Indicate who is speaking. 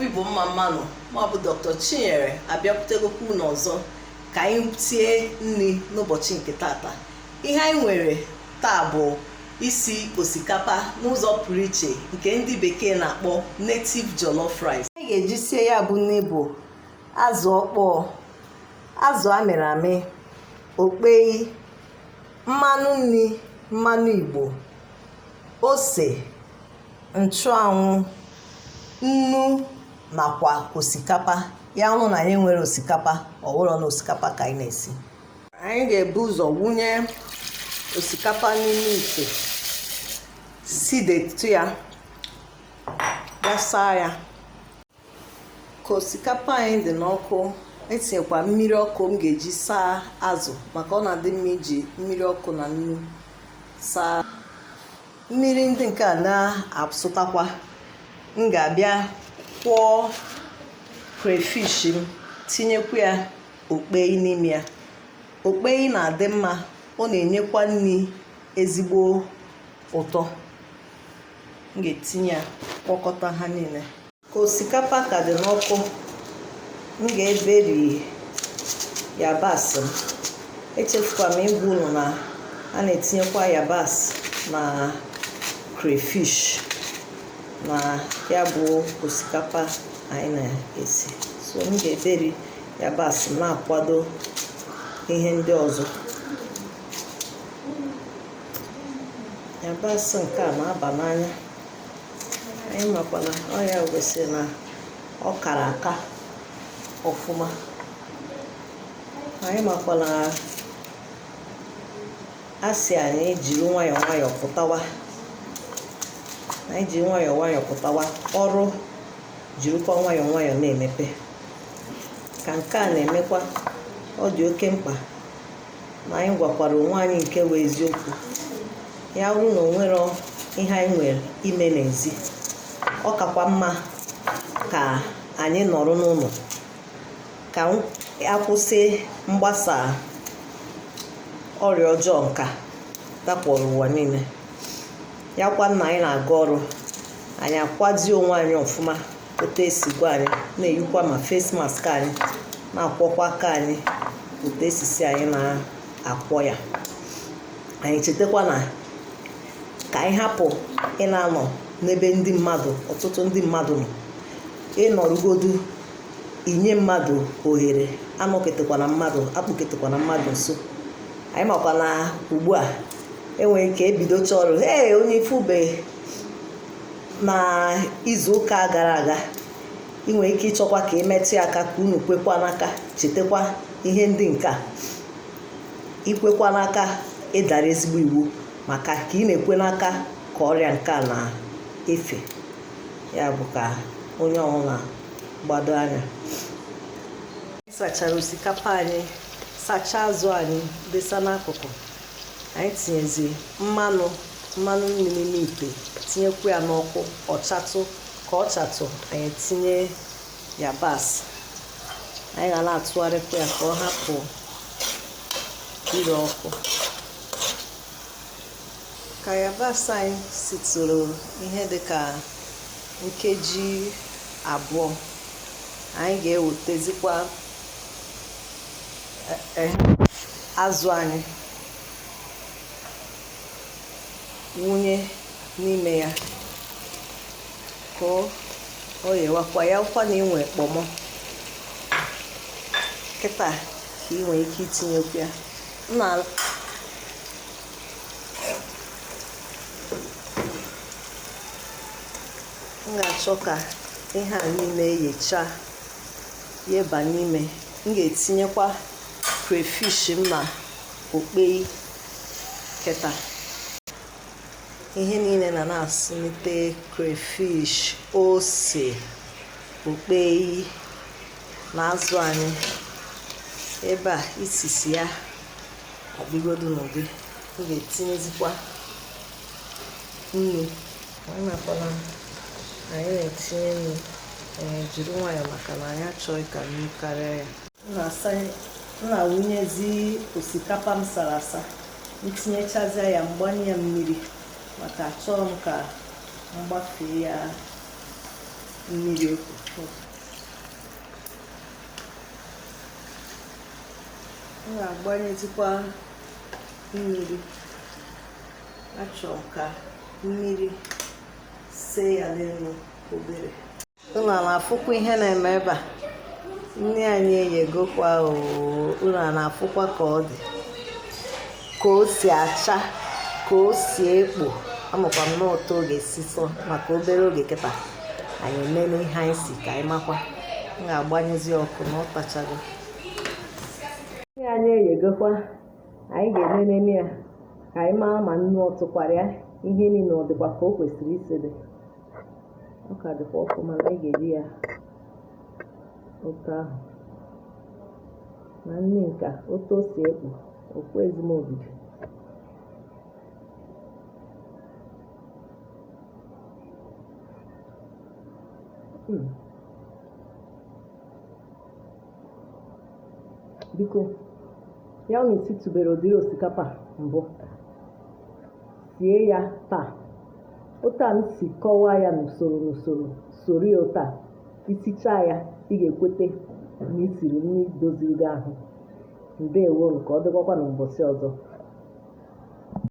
Speaker 1: obi bụ mma mmanụ maọbụ Dr. Chinyere abịakwutegokwu n'ọzọ ka anyị tie nri n'ụbọchị nke tata. Ihe anyị nwere taa bụ isi osikapa n'ụzọ pụrụ iche nke ndị bekee na-akpọ native jollof rice. Anyị ga-eji sie ya bụ nri bụ azụ ọkpọọ, azụ amịrị amị, okpei, mmanụ nri, mmanụ Igbo, ose, nchụanwụ, nnu nakwa osikapa. Ya ọnụ na anyị nwere osikapa, ọ bụrụ na osikapa ka anyị na-esi. Anyị ga-ebu ụzọ wụnye osikapa n'ime ite, sidetu ya, gbasaa ya. Ka osikapa anyị dị n'ọkụ, etinyekwa mmiri ọkụ m ga-eji saa azụ maka ọ na-adị mma iji mmiri ọkụ na nnu saa. Mmiri ndị nke a na-asụtakwa, m ga-abịa kwọọ crayfish m, tinyekwa ya okpei n'ime ya. Okpei na-adị mma, ọ na-enyekwa nri ezigbo ụtọ. M ga-etinye ya, kpọkọta ha niile. Ka osikapa ka dị n'ọkụ, m ga-eberi yabasị m. Echefukwa m ịgwa unu na a na-etinyekwa yabasị na crayfish na ya bụ osikapa anyị na-esi. So m ga-eberi yabasị na-akwado ihe ndị ọzọ. Yabasị nke a na-aba n'anya. Anyị makwana ọ ya kwesịrị na ọ kara aka ọfụma. Anyị makwana asị anyị jiri nwayọọ nwayọọ pụtawa. Anyị ji nwayọọ nwayọọ pụtawa, ọrụ jirikwa nwayọọ nwayọọ na-emepe. Ka nke a na-emekwa, ọ dị oke mkpa na anyị gwakwara onwe anyị nke wee eziokwu. Ya bụrụ na o nwere ihe anyị nwere ime n'ezi, ọ kakwa mma ka anyị nọrọ n'ụlọ ka akwụsị mgbasa ọrịa ọjọọ nka dakpọrọ ụwa niile. Ya kwa na anyị na-aga ọrụ, anyị akwazi onwe anyị ọfụma otu esi gwa anyị, na-eyikwa ma face mask anyị, na-akwọkwa aka anyị otu esisi anyị na-akwọ ya. Anyị chetakwa na ka anyị hapụ ị na-anọ n'ebe ndị mmadụ, ọtụtụ ndị mmadụ nọ, ịnọrụgodu inye mmadụ ohere, anọketekwana mmadụ, akpụketekwana mmadụ nso. Anyị makwa na ugbu a enwere ike ebidocha ọrụ, onye ifube na izu ụka gara aga, ị nwere ike ịchọkwa ka emetụ ya aka, ka unu kwekwa n'aka. Chetakwa ihe ndị nke a, ikwekwa n'aka ịdara ezigbo iwu, maka ka ị na-ekwe n'aka ka ọrịa nke a na-efe. Ya bụ ka onye ọbụla gbado anya. Sachara osikapa anyị, sachaa azụ anyị, desa n'akụkụ. Anyị tinyezi mmanụ nri n'ime ite, tinyekwa ya n'ọkụ ọchatụ. Ka ọ chatụ, anyị tinye yabasị. Anyị ga na-atụgharịkwa ya ka ọ hapụ ire ọkụ. Ka yabasị anyị sitụrụ ihe dịka nkeji abụọ, anyị ga-ewetezikwa azụ anyị, wụnye n'ime ya ka ọ ghewakwa. Ya kwa na inwe kpọmọ kịta ka ị nwere ike itinyekwu ya. M ga-achọ ka ihe a niile yechaa, yeba n'ime. M ga-etinyekwa crayfish m na okpei kịta. Ihe niile na-asụnite crayfish, ose, okpei na azụ anyị. Ebe a isisi ya adịgodu n'ụdị, m ga-etinyezikwa nnu. Anyị makwana anyị na-etinye nnu, jiri nwayọọ maka na anyị achọghị ka nnu karịa ya. M na-awụnyezi osikapa m sara asa, m tinyechazịa ya, mgbanye ya mmiri maka achọrọ m ka mgbafee ya mmiri ekwu. M ga-agbanyezikwa mmiri. Achọrọ ka mmiri see ya n'elu obere. Unu na-afụkwa ihe na-eme ebe a. Nri anyị eyegokwa unu na-afụkwa ka ọ dị, ka o si acha, ka o si ekpo. Amakwa m na ụtọ oge sisọ maka obere oge kịta anyị ememe ihe anyị si ka anyị makwa. M ga-agbanyezi ọkụ na ọ tachago. Nri anyị eyegokwa, anyị ga-enene ya ka anyị mara ma nnu ọ tụkwara ya, ihe niile ọ dịkwa ka o kwesịrị isi dị. Ọ ka dịkwa ọkụ mana anyị ga-eji ya otu ahụ na nri nka otu o si ekpo okwu ezimobido. Biko ya unu esitụbere ụdịrị osikapa mbụ, sie ya taa. Ụta m si kọwaa ya n'usoro soro ya ụta. Isichaa ya ị ga-ekwete na isiri nri doziri gị ahụ. Ndeewo, ka ọ dịkwakwa n'ụbọchị ọzọ.